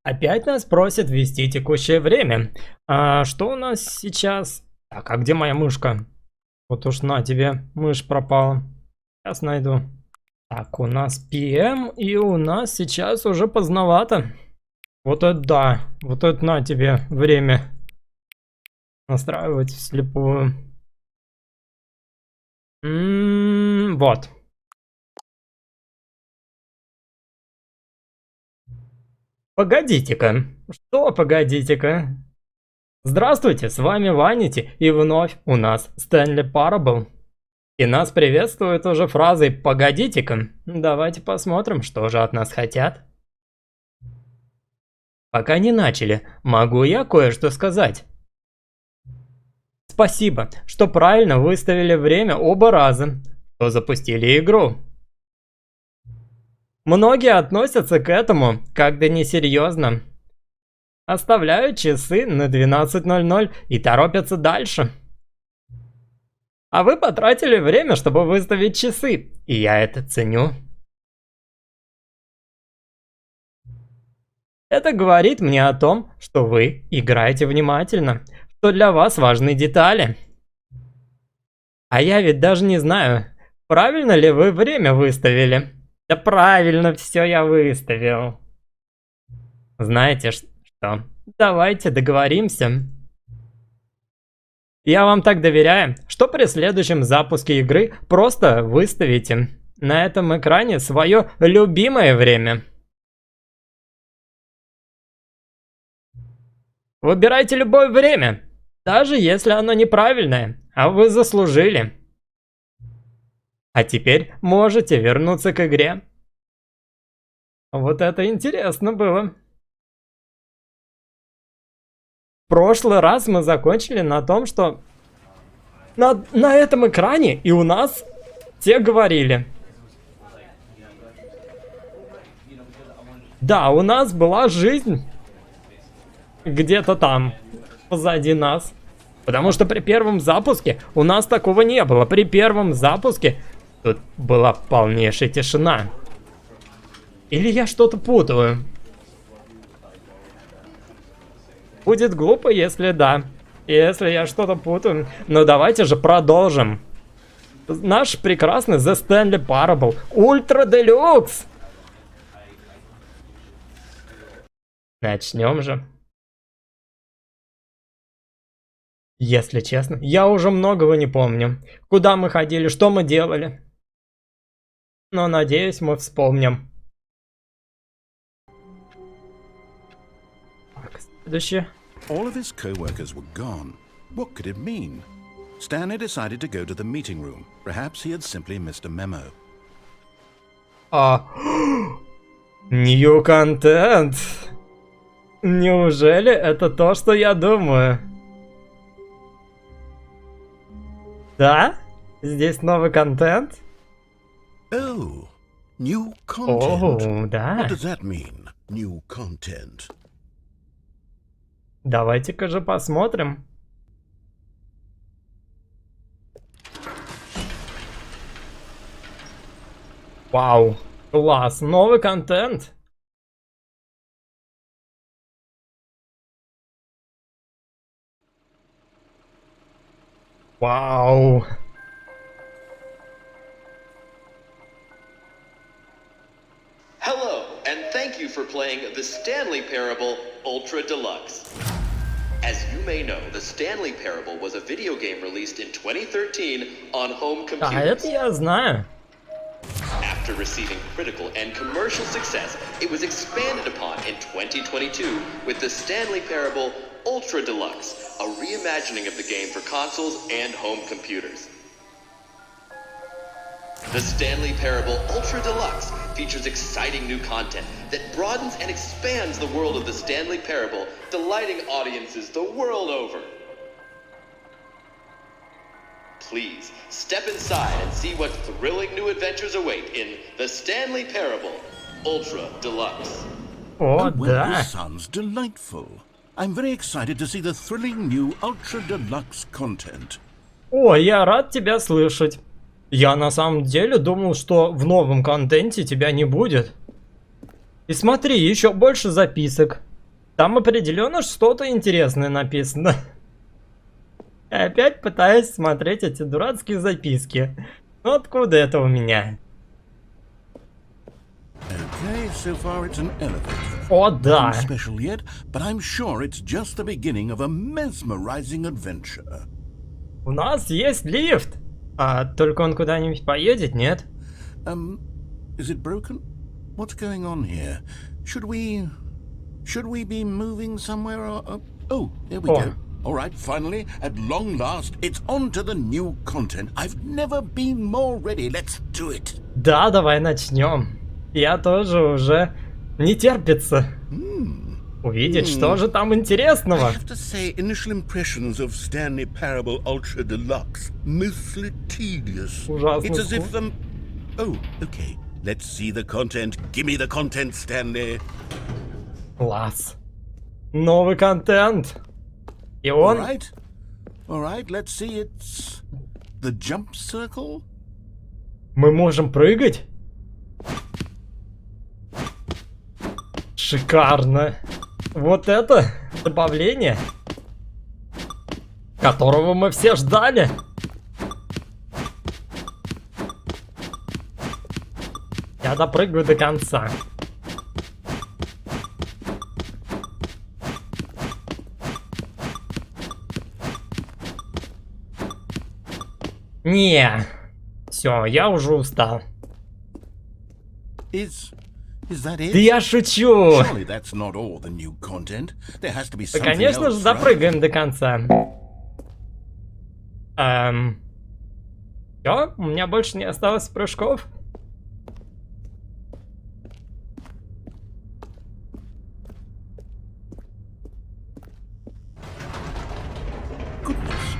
Опять нас просят ввести текущее время. Что у нас сейчас? Так, а где моя мышка? Вот уж на тебе, мышь пропала. Сейчас найду. Так, у нас PM, и у нас сейчас уже поздновато. Вот это да, вот это на тебе время настраивать вслепую. Вот. Погодите-ка. Что погодите-ка? Здравствуйте, с вами Ванити, и вновь у нас Stanley Parable. И нас приветствует уже фразой «погодите-ка». Давайте посмотрим, что же от нас хотят. Пока не начали, могу я кое-что сказать? Спасибо, что правильно выставили время оба раза, что запустили игру. Многие относятся к этому как-то несерьезно. Оставляют часы на 12:00 и торопятся дальше. А вы потратили время, чтобы выставить часы, и я это ценю. Это говорит мне о том, что вы играете внимательно, что для вас важны детали. А я ведь даже не знаю, правильно ли вы время выставили. Да правильно все я выставил. Знаете что? Давайте договоримся. Я вам так доверяю, что при следующем запуске игры просто выставите на этом экране свое любимое время. Выбирайте любое время, даже если оно неправильное, а вы заслужили. А теперь можете вернуться к игре. Вот это интересно было. В прошлый раз мы закончили на том, что на этом экране и у нас те говорили. Да, у нас была жизнь где-то там, позади нас. Потому что при первом запуске у нас такого не было. При первом запуске тут была полнейшая тишина. Или я что-то путаю? Будет глупо, если да. Если я что-то путаю. Но давайте же продолжим. Наш прекрасный The Stanley Parable Ultra Deluxe. Начнем же. Если честно, я уже многого не помню. Куда мы ходили, что мы делали. Но надеюсь, мы вспомним. Так, следующее. All of his co-workers were gone. What could it mean? Stanley decided to go to the meeting room. Perhaps he had simply missed a memo. New контент. Неужели это то, что я думаю? Да? Здесь новый контент? Oh, new content. О, да. What does that mean? New content. Давайте-ка же посмотрим. Вау, класс, новый контент. Вау. Hello, and thank you for playing the Stanley Parable Ultra Deluxe. As you may know, the Stanley Parable was a video game released in 2013 on home А computers. это я знаю. After receiving critical and commercial success, it was expanded upon in 2022 with the Stanley Parable Ultra Deluxe, a reimagining of the game for consoles and home computers. The Stanley Parable Ultra Deluxe features exciting new content that broadens and expands the world of the Stanley Parable, delighting audiences the world over. Please, step inside and see what thrilling new adventures await in the Stanley Parable Ultra Deluxe. О, Well, да. this sounds delightful. I'm very excited to see the thrilling new Ultra Deluxe content. О, я рад тебя слышать. Я на самом деле думал, что в новом контенте тебя не будет. И смотри, еще больше записок. Там определенно что-то интересное написано. Я опять пытаюсь смотреть эти дурацкие записки. Ну откуда это у меня? Okay, so far it's an elevator. О, да. Nothing special yet, but I'm sure it's just the beginning of a mesmerizing adventure. У нас есть лифт. А только он куда-нибудь поедет, нет? Is it broken? What's going on here? Should we be moving somewhere or... Oh, there we go. All right, finally, at long last, it's on to the new content. I've never been more ready. Let's do it. Да, давай начнем. Я тоже уже не терпится увидеть, что же там интересного. I have to say, initial impressions of Stanley Parable Ultra Deluxe, mostly tedious. Ужасно It's as if скучно. Oh, okay. Let's see the content. Give me the content, Stanley. Класс. Новый контент. И он... All right, let's see. It's the jump circle. Мы можем прыгать? Шикарно. Вот это добавление, которого мы все ждали. Я допрыгаю до конца. Не. Все, я уже устал. Is that it? Да я шучу. Surely that's not all the new content. There has to be Да, something конечно же, else, right? допрыгаем до конца. Все, у меня больше не осталось прыжков. Goodness,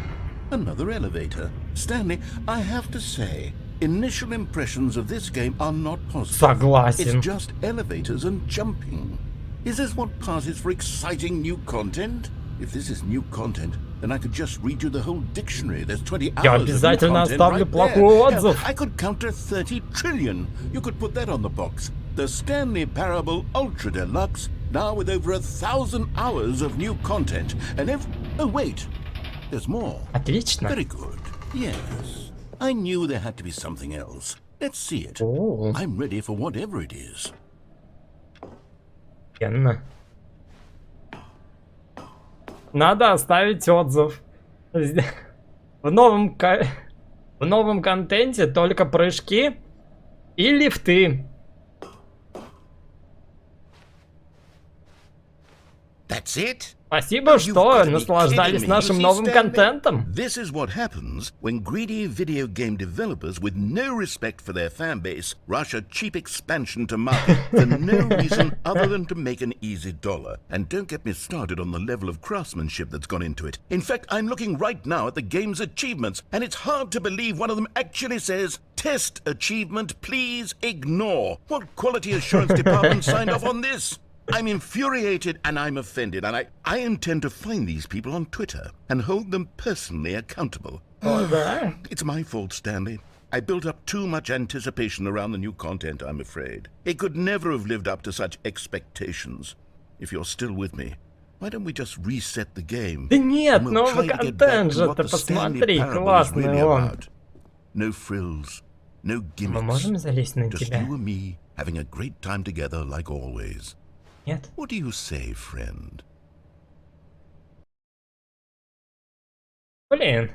another elevator. Stanley, I have to say, initial impressions of this game are not positive. Согласен. It's just elevators and jumping. Is this what passes for exciting new content? If this is new content, then I could just read you the whole dictionary. There's 20 hours Я of new обязательно content оставлю right плохой there. отзыв. Hell, I could counter 30 trillion. You could put that on the box. The Stanley Parable Ultra Deluxe, now with over 1,000 hours of new content. And oh wait, there's more. Отлично. Very good. Yes. I knew there had to be something else. Let's see it. О, I'm ready for whatever it is. офигенно. Надо оставить отзыв. В новом контенте только прыжки и лифты. That's it? Спасибо, что наслаждались нашим новым контентом. This is what happens when greedy video game developers with no respect for their fan base rush a cheap expansion to market for no reason other than to make an easy dollar. And don't get me started on the level of craftsmanship that's gone into it. In fact, I'm looking right now at the game's achievements, and it's hard to believe one of them actually says, "Test achievement, please ignore." What quality assurance department signed off on this? I'm infuriated and I'm offended, and I intend to find these people on Twitter and hold them personally accountable. It's my fault, Stanley. I built up too much anticipation around the new content, I'm afraid. It could never have lived up to such expectations. If you're still with me, why don't we just reset the game? Да нет, and we'll новый try to get back контент to же, what ты the Stanley посмотри, Parable is классный really он. about. No frills, no Мы gimmicks. можем залезть на Just тебя? you and me having a great time together like always. Нет? What do you say, friend? Блин.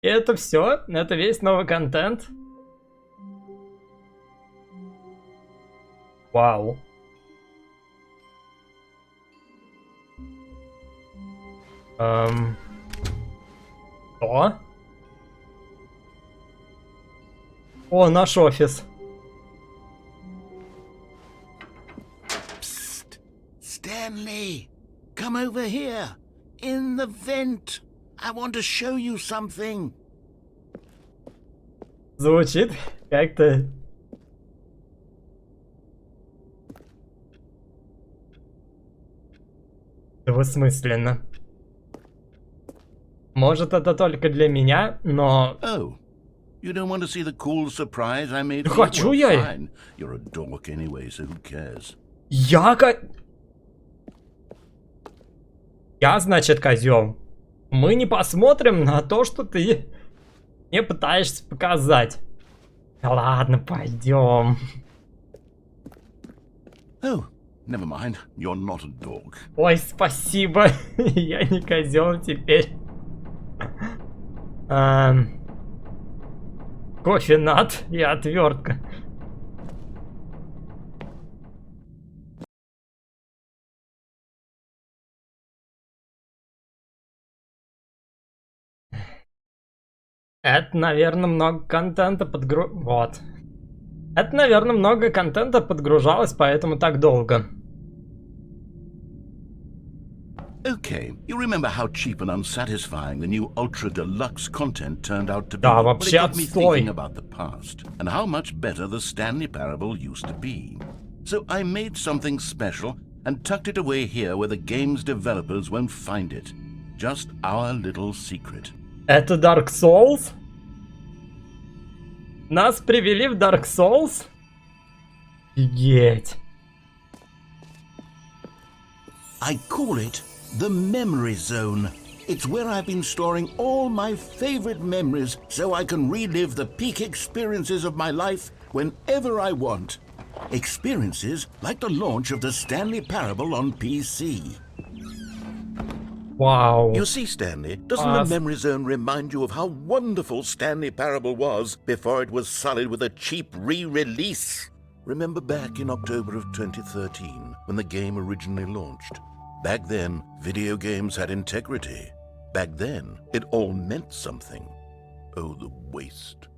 И это все? Это весь новый контент? Вау. Что? О, наш офис. Stanley, come over here. In the vent. I want to show you something. Звучит как-то... Двусмысленно. Может, это только для меня, но... Oh, you don't want to see the cool surprise I made? Хочу я. Fine. You're a dork anyway, so who cares? Я Я, значит, козел. Мы не посмотрим на то, что ты мне пытаешься показать. Да ладно, пойдем. Oh, never mind. You're not a dog. Ой, спасибо. Я не козел теперь. Кофе-нат и отвертка. Это, наверное, много контента Вот. Это, наверное, много контента подгружалось, поэтому так долго. Okay, you remember how cheap and unsatisfying the new Ultra Deluxe content turned out to be? Да, Well, it вообще got me отстой. thinking about the past and how much better the Stanley Parable used to be. So I made something special and tucked it away here where the game's developers won't find it. Just our little secret. Это Dark Souls? Нас привели в Dark Souls? Офигеть. I call it the Memory Zone. It's where I've been storing all my favorite memories so I can relive the peak experiences of my life whenever I want. Experiences like the launch of the Stanley Parable on PC. Вау. You see, Stanley, doesn't the Memory Zone remind you of how wonderful Stanley Parable was before it was sullied with a cheap re-release? Remember back in October of 2013 when the game originally launched? Back then, video games had integrity. Back then, it all meant something. Oh, the waste.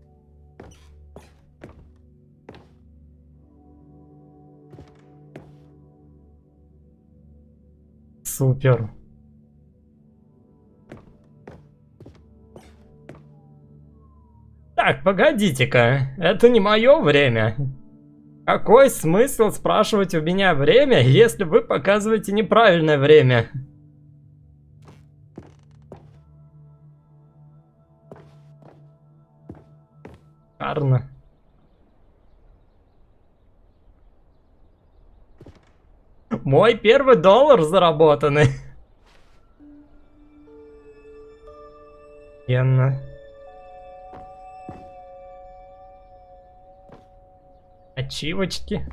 Супер. Так, погодите-ка, это не мое время. Какой смысл спрашивать у меня время, если вы показываете неправильное время? Шикарно. Мой первый доллар заработанный. Охуенно. Ачивочки.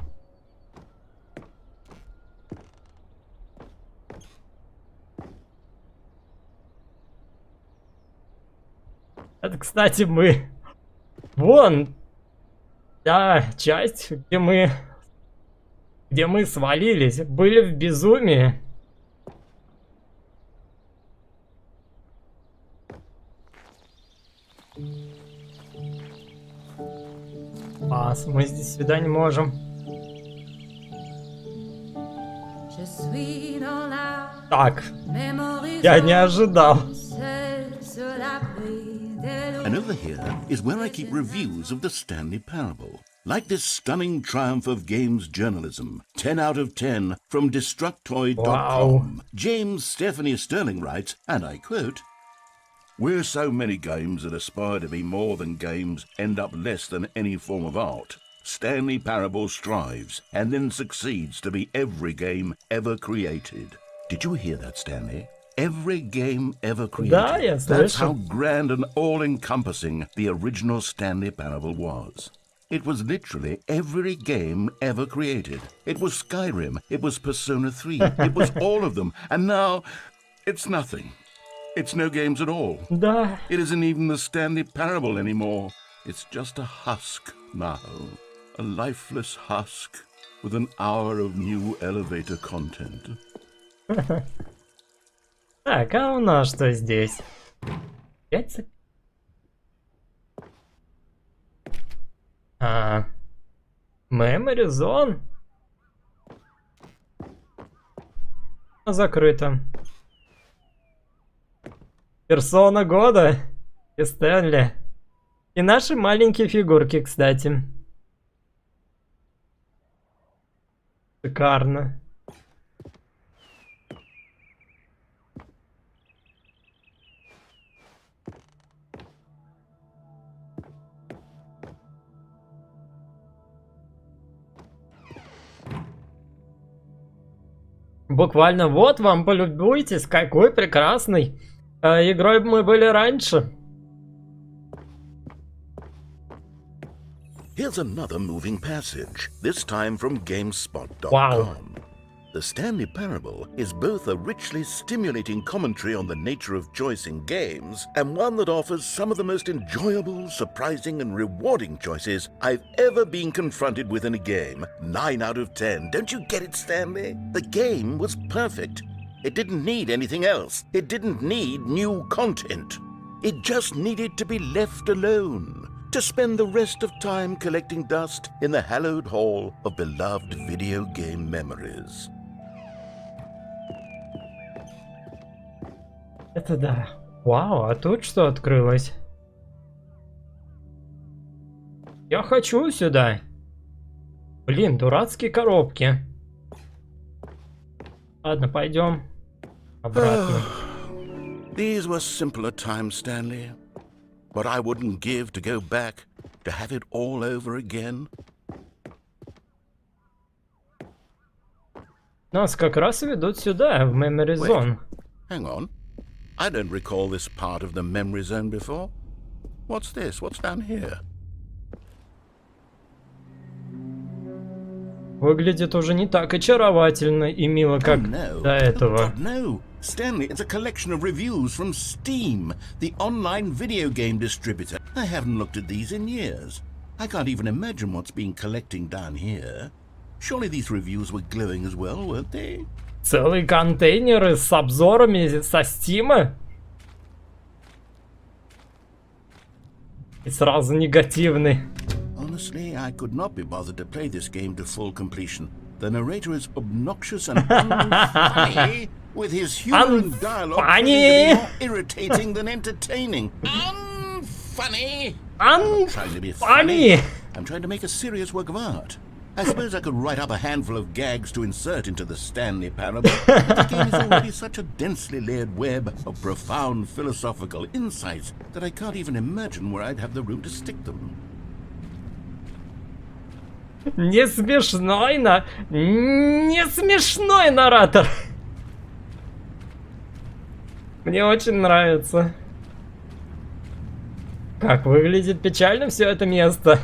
Это, кстати, мы... Вон! Да, часть, где мы свалились, были в безумии. Пас, мы здесь сюда не можем. Так, я не ожидал. And over here is where I keep reviews of the Stanley Parable. Like this stunning triumph of games journalism, 10 out of 10 from Destructoid.com. Wow. James Stephanie Sterling writes, and I quote, "Where so many games that aspire to be more than games end up less than any form of art, Stanley Parable strives and then succeeds to be every game ever created." Did you hear that, Stanley? Every game ever created. Да, я That's how слышал. grand and all-encompassing the original Stanley Parable was. It was literally every game ever created. It was Skyrim, it was Persona 3, it was all of them, and now it's nothing. It's no games at all. Да. It isn't even the Stanley Parable anymore. It's just a husk now. A lifeless husk with an hour of new elevator content. Так, а у нас что здесь? 5. Memory Zone? Закрыто. Персона года и Стэнли. И наши маленькие фигурки, кстати. Шикарно. Буквально вот вам полюбуйтесь, какой прекрасной игрой мы были раньше. Here's another moving passage, this time from GameSpot.com. Wow. The Stanley Parable is both a richly stimulating commentary on the nature of choice in games and one that offers some of the most enjoyable, surprising, and rewarding choices I've ever been confronted with in a game. 9 out of 10. Don't you get it, Stanley? The game was perfect. It didn't need anything else. It didn't need new content. It just needed to be left alone, to spend the rest of time collecting dust in the hallowed hall of beloved video game memories. Это да. Вау, а тут что открылось? Я хочу сюда. Блин, дурацкие коробки. Ладно, пойдем обратно. These were simpler times, Stanley. What I wouldn't give to go back, to have it all over again. Нас как раз ведут сюда, в Memory Zone. Hang on. I don't recall this part of the memory zone before. What's this? What's down here? Выглядит уже не так очаровательно и мило, как до этого. No, Stanley, it's a collection of reviews from Steam, the online video game distributor. I haven't looked at these in years. I can't even imagine what's been collecting down here. Surely these reviews were glowing as well, weren't they? Целые контейнеры с обзорами со Стима. И сразу негативный. Honestly, I could not be bothered to play this game to full completion. The narrator is obnoxious and unfunny, with his humor and dialogue proving to be more irritating than entertaining. Unfunny! I'm trying to be funny. I'm trying to make a serious work of art. I suppose I could write up a handful of gags to insert into the Stanley Parable, but the game is already such a densely layered web of profound philosophical insights that I can't even imagine where I'd have the room to stick them. Не смешной, не смешной наратор. Мне очень нравится. Как выглядит печально все это место.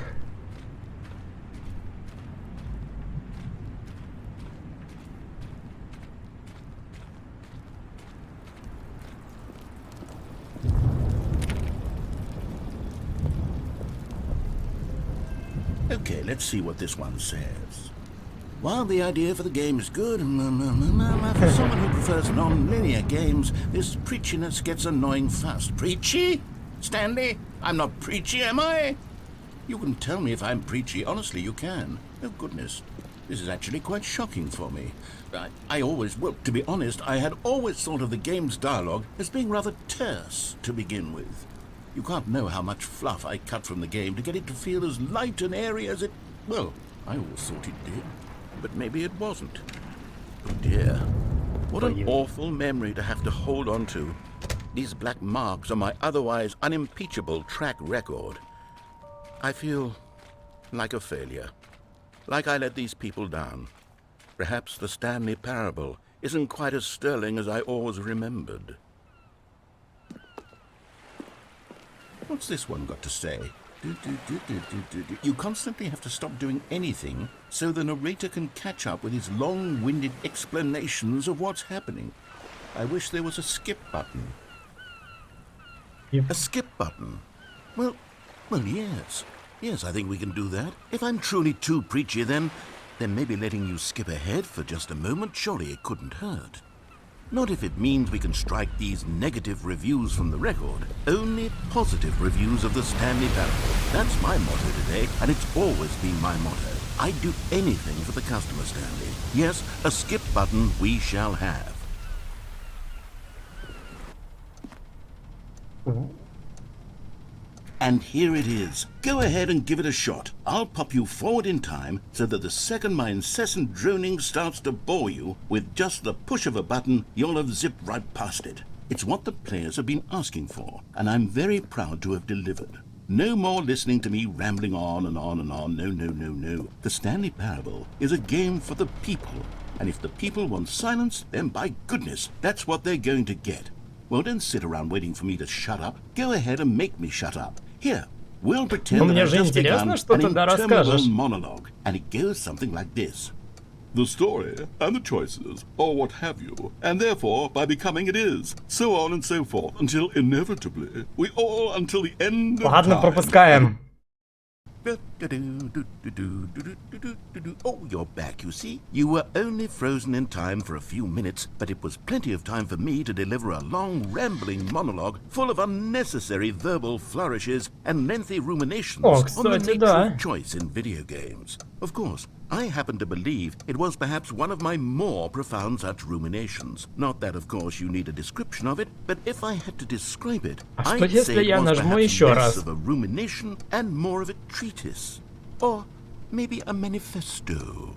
Okay, let's see what this one says. While the idea for the game is good, for someone who prefers non-linear games, this preachiness gets annoying fast. Preachy? Stanley? I'm not preachy, am I? You can tell me if I'm preachy. Honestly, you can. Oh, goodness. This is actually quite shocking for me. Well, to be honest, I had always thought of the game's dialogue as being rather terse to begin with. You can't know how much fluff I cut from the game to get it to feel as light and airy as it... Well, I always thought it did, but maybe it wasn't. Oh dear, what an awful memory to have to hold on to. These black marks on my otherwise unimpeachable track record. I feel like a failure, like I let these people down. Perhaps the Stanley Parable isn't quite as sterling as I always remembered. What's this one got to say? You constantly have to stop doing anything so the narrator can catch up with his long-winded explanations of what's happening. I wish there was a skip button. Yep. A skip button? Well, yes. Yes, I think we can do that. If I'm truly too preachy, then maybe letting you skip ahead for just a moment, surely it couldn't hurt. Not if it means we can strike these negative reviews from the record. Only positive reviews of the Stanley Parable. That's my motto today, and it's always been my motto. I'd do anything for the customer, Stanley. Yes, a skip button we shall have. And here it is. Go ahead and give it a shot. I'll pop you forward in time so that the second my incessant droning starts to bore you, with just the push of a button, you'll have zipped right past it. It's what the players have been asking for, and I'm very proud to have delivered. No more listening to me rambling on and on and on. No. The Stanley Parable is a game for the people, And if the people want silence, then by goodness, that's what they're going to get. Well, don't sit around waiting for me to shut up. Go ahead and make me shut up. Here, we'll pretend that I've just begun an interminable monologue, and it goes something like this. The story and the choices, or what have you, and therefore by becoming it is, so on and so forth, until inevitably we all until the end of Ладно, time. пропускаем. Oh, you're back, you see. You were only frozen in time for a few minutes, but it was plenty of time for me to deliver a long, rambling monologue full of unnecessary verbal flourishes and lengthy ruminations on the nature of choice in video games. Of course, I happen to believe it was perhaps one of my more profound such ruminations. Not that, of course, you need a description of it, but if I had to describe it, I'd say it was perhaps less of a rumination and more of a treatise. Or maybe a manifesto.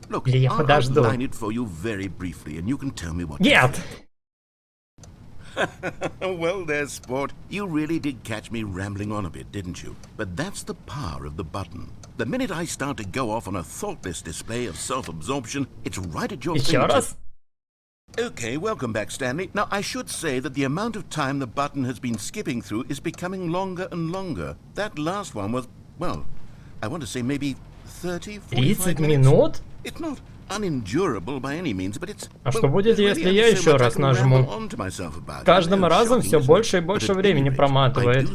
Look, I'll outline it for you very briefly, and you can tell me what you think. Well there, sport. You really did catch me rambling on a bit, didn't you? But that's the power of the button. The minute I start to go off on a thoughtless display of self-absorption, it's right at your fingertips. Okay, welcome back, Stanley. Now, I should say that the amount of time the button has been skipping through is becoming longer and longer. That last one was, well, I want to say maybe 30, 45 minutes. It's not unendurable by any means, but it's... А что будет, если я еще раз нажму? С каждым разом все больше и больше времени проматывает.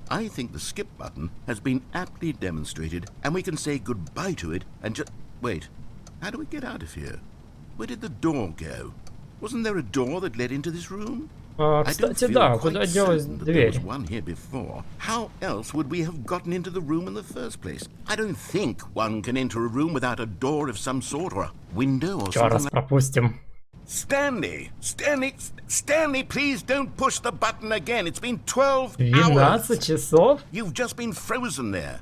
I think the skip button has been aptly demonstrated, and we can say goodbye to it and just... Wait, how do we get out of here? Where did the door go? Wasn't there a door that led into this room? Кстати, да, куда делась дверь? How else would we have gotten into the room in the first place? I don't think one can enter a room without a door of some sort or a window or something like... пропустим. Stanley, please don't push the button again. It's been 12 hours. 12 часов? You've just been frozen there.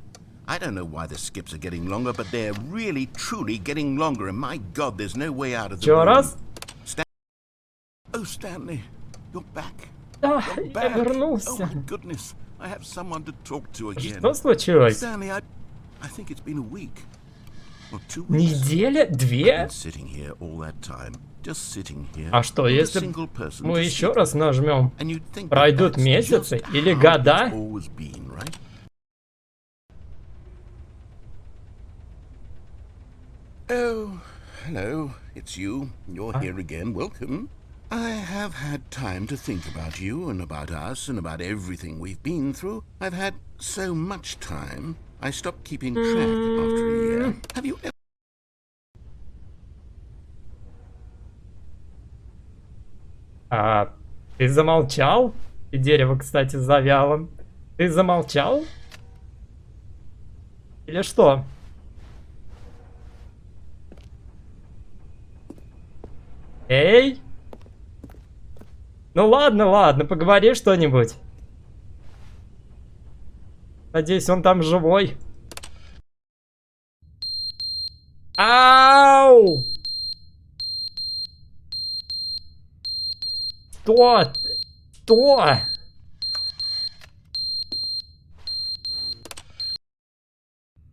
I don't know why the skips are getting longer, but they're really, truly getting longer. And my God, there's no way out of the room. Oh, Stanley, you're back. Да, я вернулся. Oh my goodness, I have someone to talk to again. Что случилось? Stanley, I think it's been a week. Or 2 weeks. Неделя? 2? Sitting here all that time. А что, если мы еще раз нажмем, пройдут месяцы или года? Oh, hello, it's you. You're here again. Welcome. I have had time to think about you and about us and about everything we've been through. I've had so much time. I stopped keeping track after a year. Have you ever... Ты замолчал? И дерево, кстати, завяло. Ты замолчал? Или что? Эй! Ну ладно, поговори что-нибудь. Надеюсь, он там живой. Ау! Что?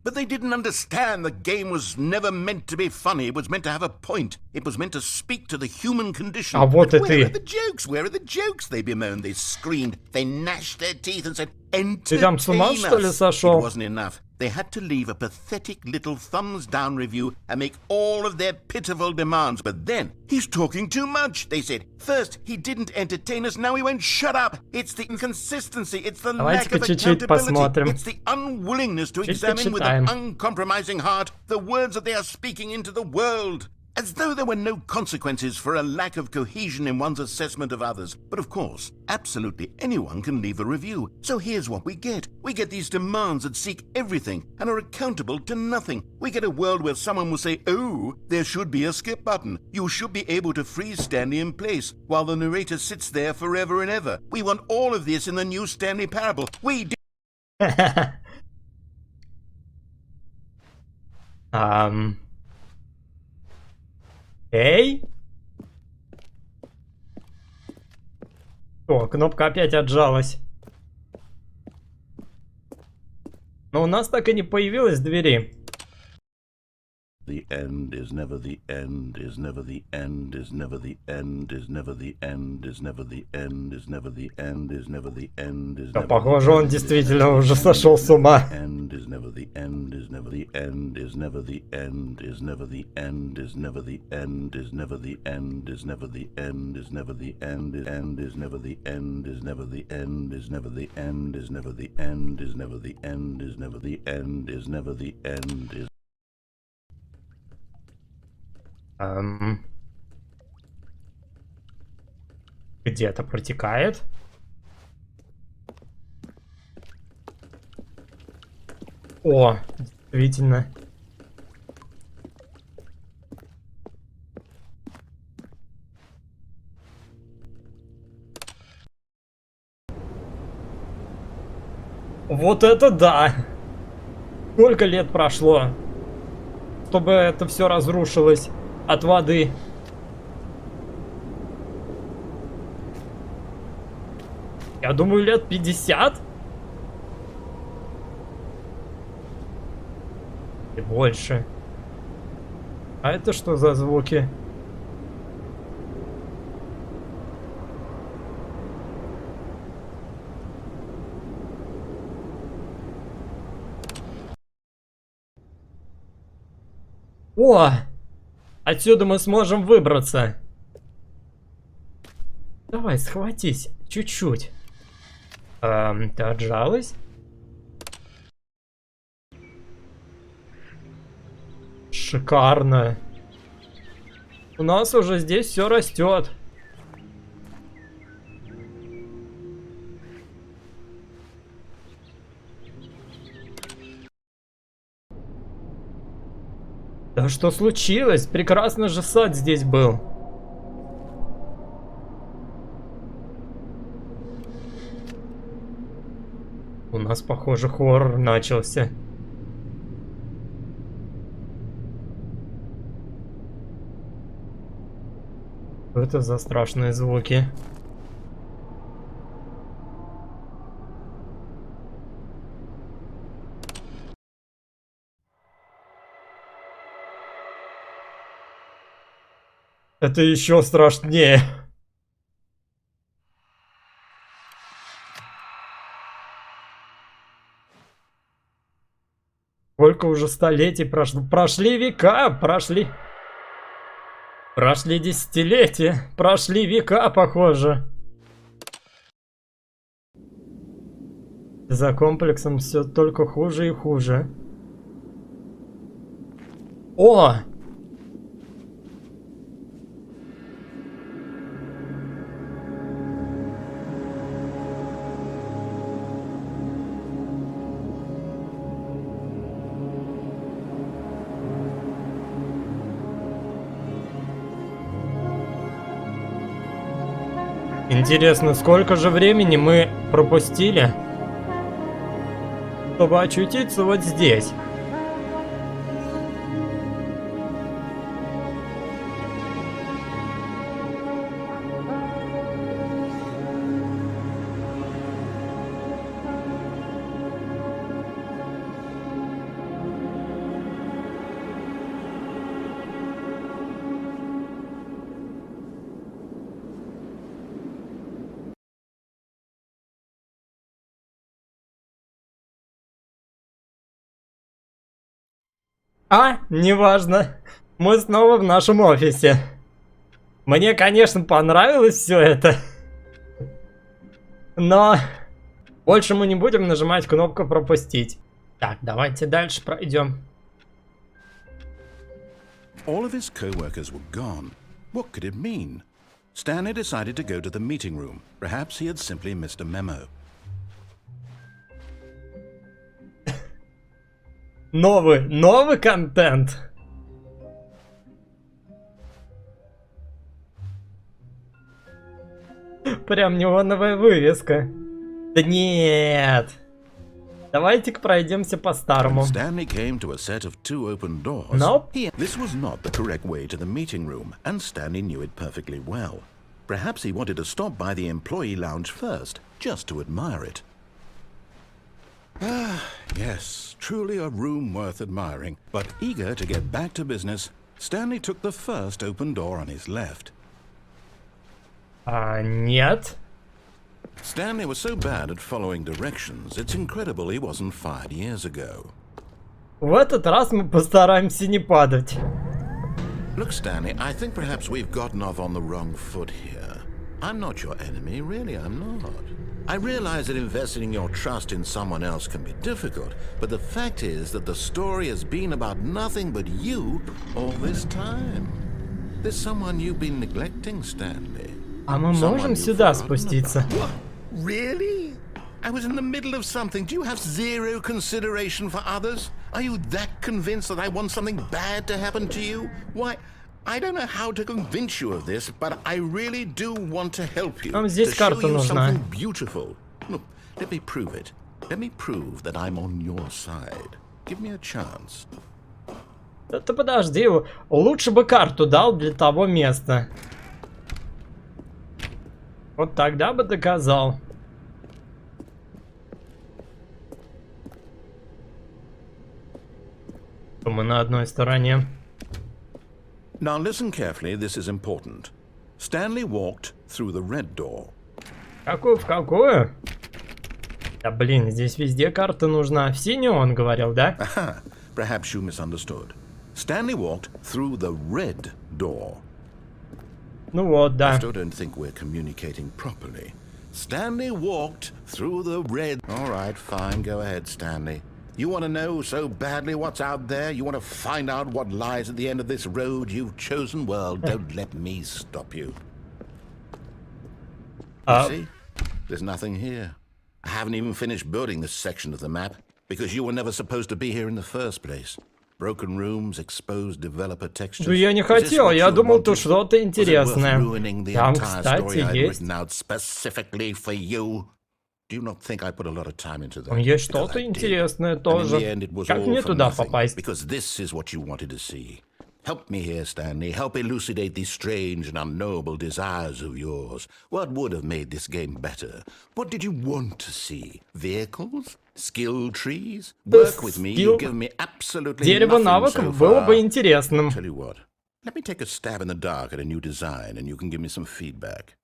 But they didn't understand the game was never meant to be funny. It was meant to have a point. It was meant to speak to the human condition. А вот и Where ты. are the jokes? Where are the jokes? They bemoaned, they screamed, they gnashed their teeth and said, Ты там с ума, что ли, сошел? It wasn't enough. They had to leave a pathetic little thumbs-down review and make all of their pitiful demands. But then, he's talking too much, they said. First, he didn't entertain us, now he won't shut up. It's the inconsistency, it's the lack of accountability. It's the unwillingness to examine with an uncompromising heart the words that they are speaking into the world. As though there were no consequences for a lack of cohesion in one's assessment of others. But of course, absolutely anyone can leave a review. So here's what we get. We get these demands that seek everything and are accountable to nothing. We get a world where someone will say, oh, there should be a skip button. You should be able to freeze Stanley in place while the narrator sits there forever and ever. We want all of this in the new Stanley Parable. We do. Эй! О, кнопка опять отжалась. Но у нас так и не появилось двери. The end is never the end, is never the end, is never the end, is never the end, is never the end, is never the end, is never the end, is Да, never похоже, он действительно уже сошел с ума. end is never the end, is never the end, is never the end, is never the end, is never the end, is never the end, is never the end, is never the end, is never the end, is never the end, is never the end, is never the end, is never the end, is never the end, is never the end, is Где-то протекает. О, действительно. Вот это да! Сколько лет прошло, чтобы это все разрушилось от воды? Я думаю, лет 50? И больше. А это что за звуки? О! Отсюда мы сможем выбраться. Давай, схватись. Чуть-чуть. Ты отжалась? Шикарно. У нас уже здесь все растет. Да что случилось? Прекрасный же сад здесь был. У нас, похоже, хоррор начался. Что это за страшные звуки? Это еще страшнее. Сколько уже столетий прошло? Прошли века, прошли десятилетия, прошли века, похоже. За комплексом все только хуже и хуже. О! Интересно, сколько же времени мы пропустили, чтобы очутиться вот здесь? Неважно. Мы снова в нашем офисе. Мне, конечно, понравилось все это. Но больше мы не будем нажимать кнопку пропустить. Так, давайте дальше пройдем. All of his co-workers were gone. What could it mean? Stanley decided to go to the meeting room. Perhaps he had simply missed a memo. Новый контент. Прям неоновая вывеска. Да нет. Давайте-ка пройдемся по-старому. Stanley came to a set of two open doors. Nope. This was not the correct way to the meeting room, and Stanley knew it perfectly well. Perhaps he wanted to stop by the employee lounge first, just to admire it. Yes, truly a room worth admiring. But eager to get back to business, Stanley took the first open door on his left. Нет. Stanley was so bad at following directions, it's incredible he wasn't fired years ago. В этот раз мы постараемся не падать. Look, Stanley, I think perhaps we've gotten off on the wrong foot here. I'm not your enemy, really, I'm not. I realize that investing your trust in someone else can be difficult, but the fact is that the story has been about nothing but you all this time. There's someone you've been neglecting, Stanley. А мы можем сюда спуститься? What? Really? I was in the middle of something. Do you have zero consideration for others? Are you that convinced that I want something bad to happen to you? Why, I don't know how to convince you of this, but I really do want to help you. Нам здесь to show карта you нужна. something beautiful. Look, let me prove it. Let me prove that I'm on your side. Give me a chance. Да ты подожди, лучше бы карту дал для того места. Вот тогда бы доказал. Что мы на одной стороне. Now listen carefully, this is important. Stanley walked through the red door. Какую в какую? Да блин, здесь везде карта нужна. В синюю он говорил, да? Aha, perhaps you misunderstood. Stanley walked through the red door. Ну вот, I да. still don't think we're communicating properly. Stanley walked through the red... All right, fine, go ahead, Stanley. You want to know so badly what's out there? You want to find out what lies at the end of this road you've chosen? Well, don't let me stop you. You see? There's nothing here. I haven't even finished building this section of the map because you were never supposed to be here in the first place. Broken rooms, exposed developer textures. Да я не хотел, я думал, тут что-то интересное. Там, кстати, есть. Specifically for you. Do you not think I put a lot of time into that? Есть что-то интересное тоже. Как мне туда попасть? Because this is what you wanted to see. Help me here, Stanley. Help elucidate these strange and unknowable desires of yours. What would have made this game better? What did you want to see? Vehicles? Skill trees? Work with me. You've given me absolutely Дерево nothing навыков so было far. бы интересным. Tell you what. Let me take a stab in the dark at a new design and you can give me some feedback.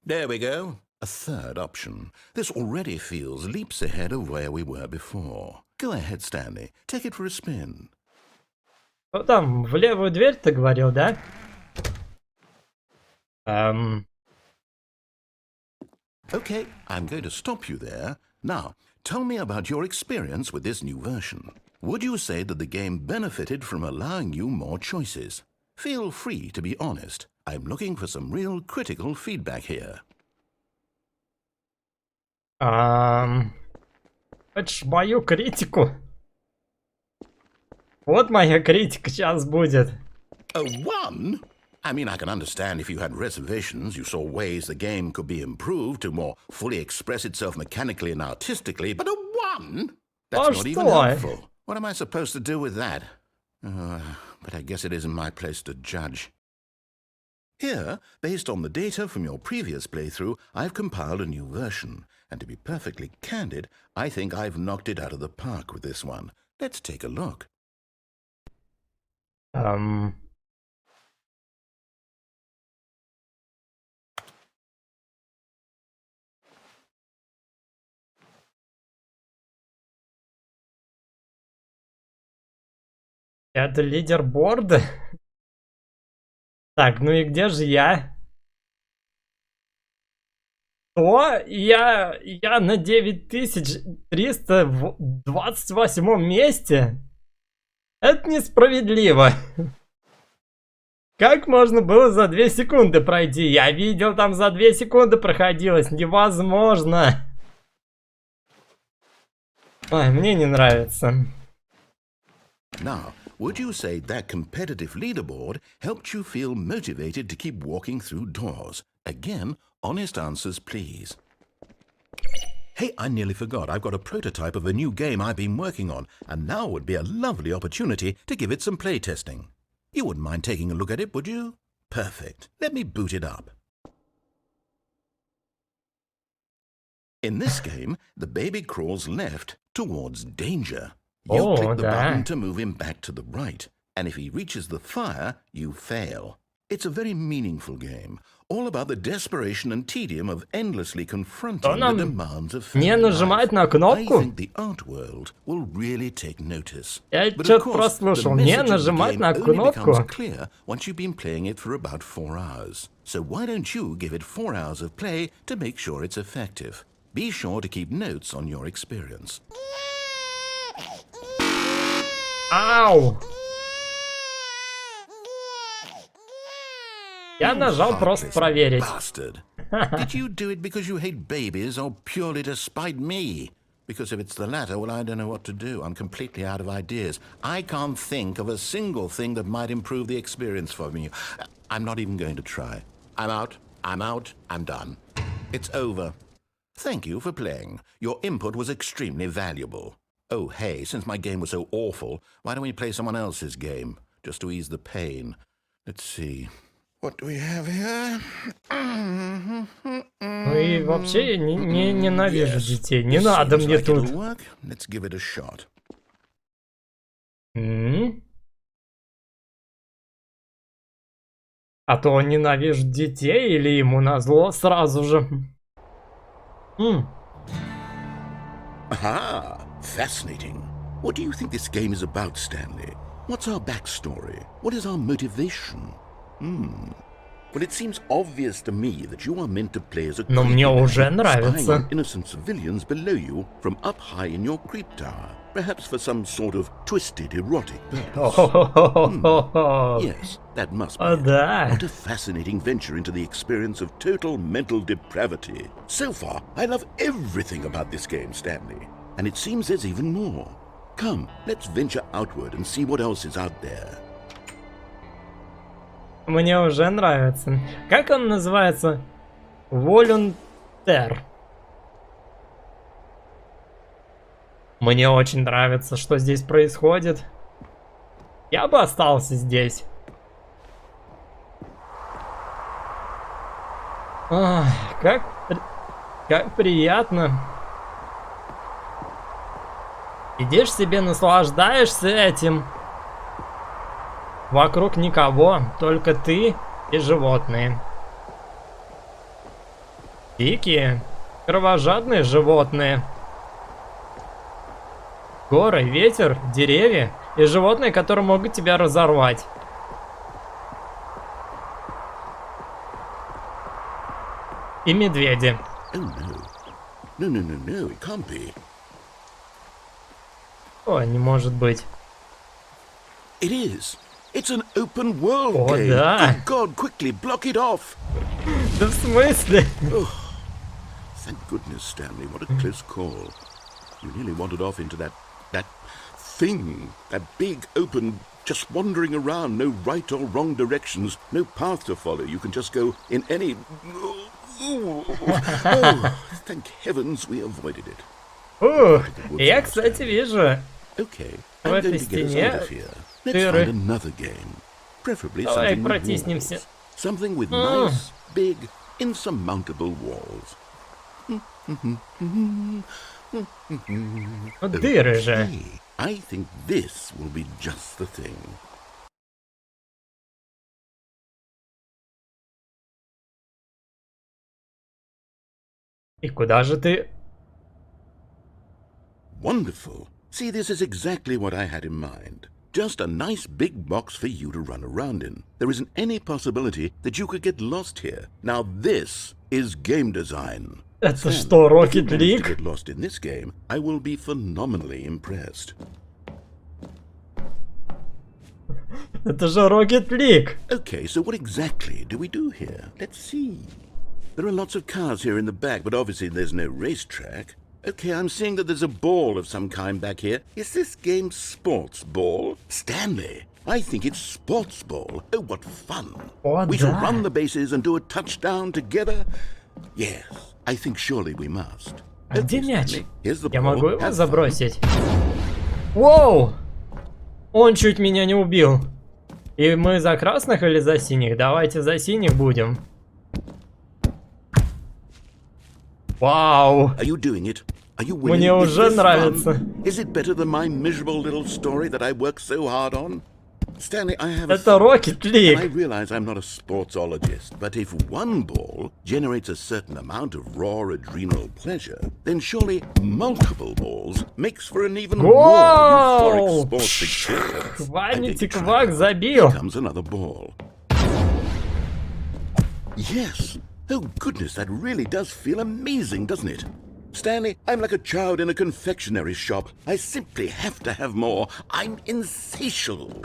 There we go. A third option. This already feels leaps ahead of where we were before. Go ahead, Stanley. Take it for a spin. Что там, в левую дверь ты говорил, да? Okay, I'm going to stop you there. Now, tell me about your experience with this new version. Would you say that the game benefited from allowing you more choices? Feel free to be honest. I'm looking for some real critical feedback here. Хочешь мою критику? Вот моя критика сейчас будет. A one? I mean, I can understand if you had reservations, you saw ways the game could be improved to more fully express itself mechanically and artistically, but a one? That's not even helpful. What am I supposed to do with that? But I guess it isn't my place to judge. Here, based on the data from your previous playthrough, I've compiled a new version. And to be perfectly candid, I think I've knocked it out of the park with this one. Let's take a look. Это лидерборд? Так, ну и где же я? Что? Я на 9328 месте? Это несправедливо. Как можно было за 2 секунды пройти? Я видел, там за 2 секунды проходилось. Невозможно. Ой, мне не нравится. Now, would you say that competitive leaderboard helped you feel motivated to keep walking through doors? Again, honest answers, please. Hey, I nearly forgot. I've got a prototype of a new game I've been working on, and now would be a lovely opportunity to give it some playtesting. You wouldn't mind taking a look at it, would you? Perfect. Let me boot it up. In this game, the baby crawls left towards danger. You Oh, click the да. button to move him back to the right, and if he reaches the fire, you fail. It's a very meaningful game, all about the desperation and tedium of endlessly confronting the нам demands of не family нажимать life. на I кнопку? think the art world will really take notice. Я But of что-то course, прослушал. the Не message of the нажимать game на only кнопку. becomes clear once you've been playing it for about 4 hours. So why don't you give it 4 hours of play to make sure it's effective? Be sure to keep notes on your experience. Ау! Я нажал просто Heartless проверить. bastard. Did you do it because you hate babies or purely to spite me? Because if it's the latter, well, I don't know what to do. I'm completely out of ideas. I can't think of a single thing that might improve the experience for me. I'm not even going to try. I'm out. I'm done. It's over. Thank you for playing. Your input was extremely valuable. Oh, hey, since my game was so awful, why don't we play someone else's game? Just to ease the pain. Let's see. What do we have here? Ну и вообще я не ненавижу детей. Не This надо seems мне like тут. it'll work. Let's give it a shot. А то он ненавижит детей или ему назло сразу же. Aha! Fascinating. What do you think this game is about, Stanley? What's our backstory? What is our motivation? Well, it seems obvious to me that you are meant to play as a Но мне creepy уже man, spying нравится. on innocent civilians below you from up high in your creep tower, perhaps for some sort of twisted erotic purpose. Yes, that must be О, it. да. What a fascinating venture into the experience of total mental depravity. So far, I love everything about this game, Stanley. And it seems there's even more. Come, let's venture outward and see what else is out there. Мне уже нравится. Как он называется? Волюнтер. Мне очень нравится, что здесь происходит. Я бы остался здесь. Ах, как приятно. Идешь себе, наслаждаешься этим. Вокруг никого, только ты и животные. Дикие, кровожадные животные. Горы, ветер, деревья и животные, которые могут тебя разорвать. И медведи. Oh no. No, it can't be. О, не может быть. It is. It's an open world О, game. да. Good God, quickly block it off. Да в смысле? Thank goodness, Stanley. What a close call. You nearly wandered off into that thing. That big, open, just wandering around. No right or wrong directions. No path to follow. You can just go in any... Oh, thank heavens we avoided it. Я, кстати, вижу Okay, в I'm этой going to get us стене out of here. Let's дыры. find another game. Preferably Давай something with протиснемся. walls. Something with nice, big, insurmountable walls. Ну, дыры же. Okay, I think this will be just the thing. И куда же ты? Wonderful. See, this is exactly what I had in mind. Just a nice big box for you to run around in. There isn't any possibility that you could get lost here. Now this is game design. Это Sam, что, if you Rocket manage to League? get lost in this game, I will be phenomenally impressed. Это же Rocket League. Okay, so what exactly do we do here? Let's see. There are lots of cars here in the back, but obviously there's no racetrack. Okay, I'm seeing that there's a ball of some kind back here. Is this game sports ball? Stanley, I think it's sports ball. Oh, what fun. О, We shall да. run the bases and do a touchdown together? Yes, I think surely we must. А где мяч? Stanley, here's the Я ball. могу его Have fun. забросить? Воу! Он чуть меня не убил. И мы за красных или за синих? Давайте за синих будем. Вау. Are you doing it? Are you winning? Мне Is уже this нравится. fun? Is it better than my miserable little story that I worked so hard on? Stanley, I have a Это Rocket And I League. realize I'm not a sportsologist, but if one ball generates a certain amount of raw adrenal pleasure, then surely multiple balls makes for an even more euphoric Гол! sports experience. I Хванить think it Квак should. забил. Here comes another ball. Yes. Oh goodness, that really does feel amazing, doesn't it? Stanley, I'm like a child in a confectionery shop. I simply have to have more. I'm insatiable.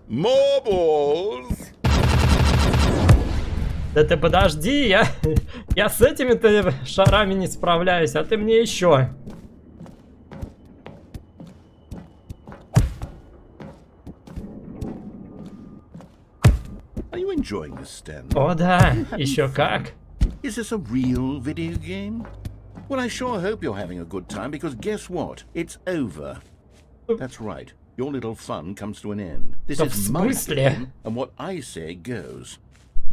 More balls. Да ты подожди, я с этими-то шарами не справляюсь, а ты мне еще. Are you enjoying this, Stanley? О да, еще как. Is this a real video game? Well, I sure hope you're having a good time, because guess what? It's over. That's right. Your little fun comes to an end. This Да в is my смысле? game, and what I say goes.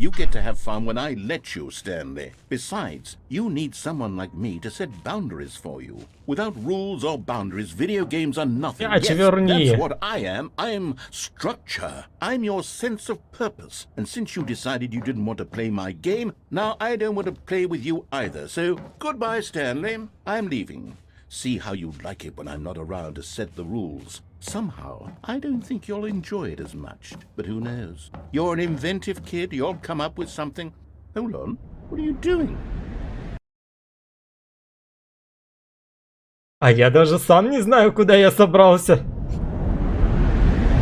You get to have fun when I let you, Stanley. Besides, you need someone like me to set boundaries for you. Without rules or boundaries, video games are nothing. Yes, Очверни. that's what I am. I am structure. I'm your sense of purpose. And since you decided you didn't want to play my game, now I don't want to play with you either. So, goodbye, Stanley. I'm leaving. See how you like it when I'm not around to set the rules. Somehow, I don't think you'll enjoy it as much. But who knows? You're an inventive kid. You'll come up with something. Hold on. What are you doing? А я даже сам не знаю, куда я собрался.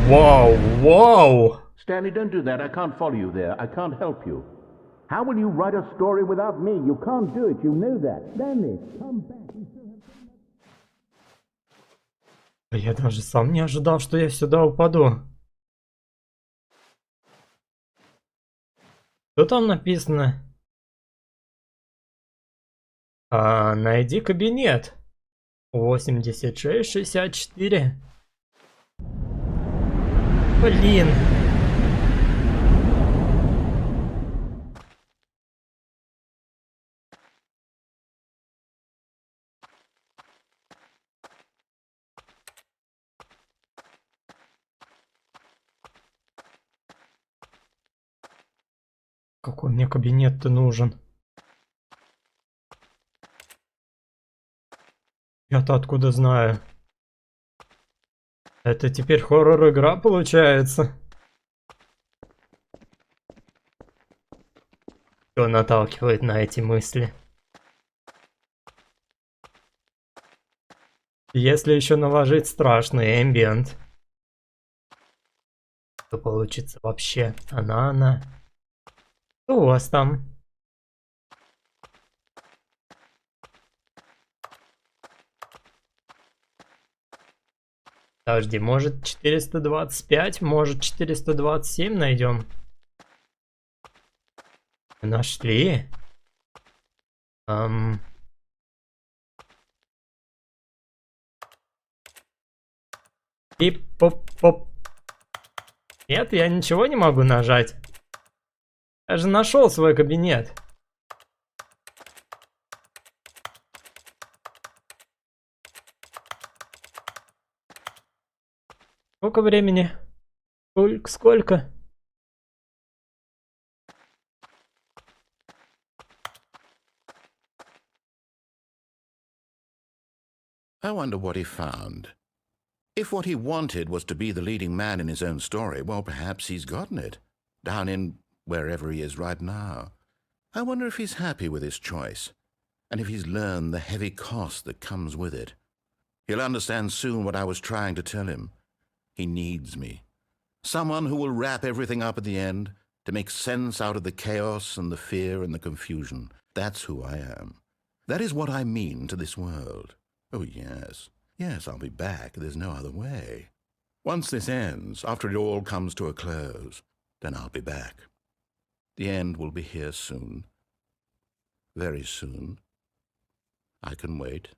Вау, вау. Stanley, don't do that. I can't follow you there. I can't help you. How will you write a story without me? You can't do it. You know that. Stanley, come back. Я даже сам не ожидал, что я сюда упаду. Что там написано? Найди кабинет. 86-64. Блин. Какой мне кабинет-то нужен? Я-то откуда знаю? Это теперь хоррор-игра получается? Что наталкивает на эти мысли? Если еще наложить страшный эмбиент, то получится вообще она. Что у вас там? Подожди, может 425, может 427 найдем? Нашли? Пип-поп-поп. Нет, я ничего не могу нажать. Я же нашел свой кабинет. Сколько времени? Сколько? I wonder what he found. If what he wanted was to be the leading man in his own story, well, perhaps he's gotten it. Down in wherever he is right now. I wonder if he's happy with his choice, and if he's learned the heavy cost that comes with it. He'll understand soon what I was trying to tell him. He needs me. Someone who will wrap everything up at the end, to make sense out of the chaos and the fear and the confusion. That's who I am. That is what I mean to this world. Oh, yes. Yes, I'll be back. There's no other way. Once this ends, after it all comes to a close, then I'll be back. The end will be here soon. Very soon. I can wait.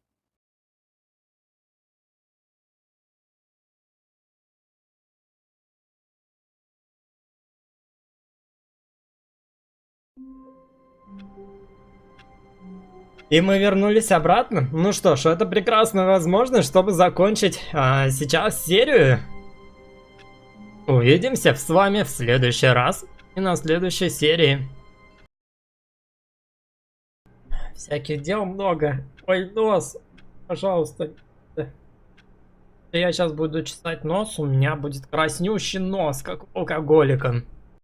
И мы вернулись обратно. Ну что ж, это прекрасная возможность, чтобы закончить сейчас серию. Увидимся с вами в следующий раз и на следующей серии. Всяких дел много. Ой, нос. Пожалуйста. Я сейчас буду чесать нос, у меня будет краснющий нос, как у алкоголика.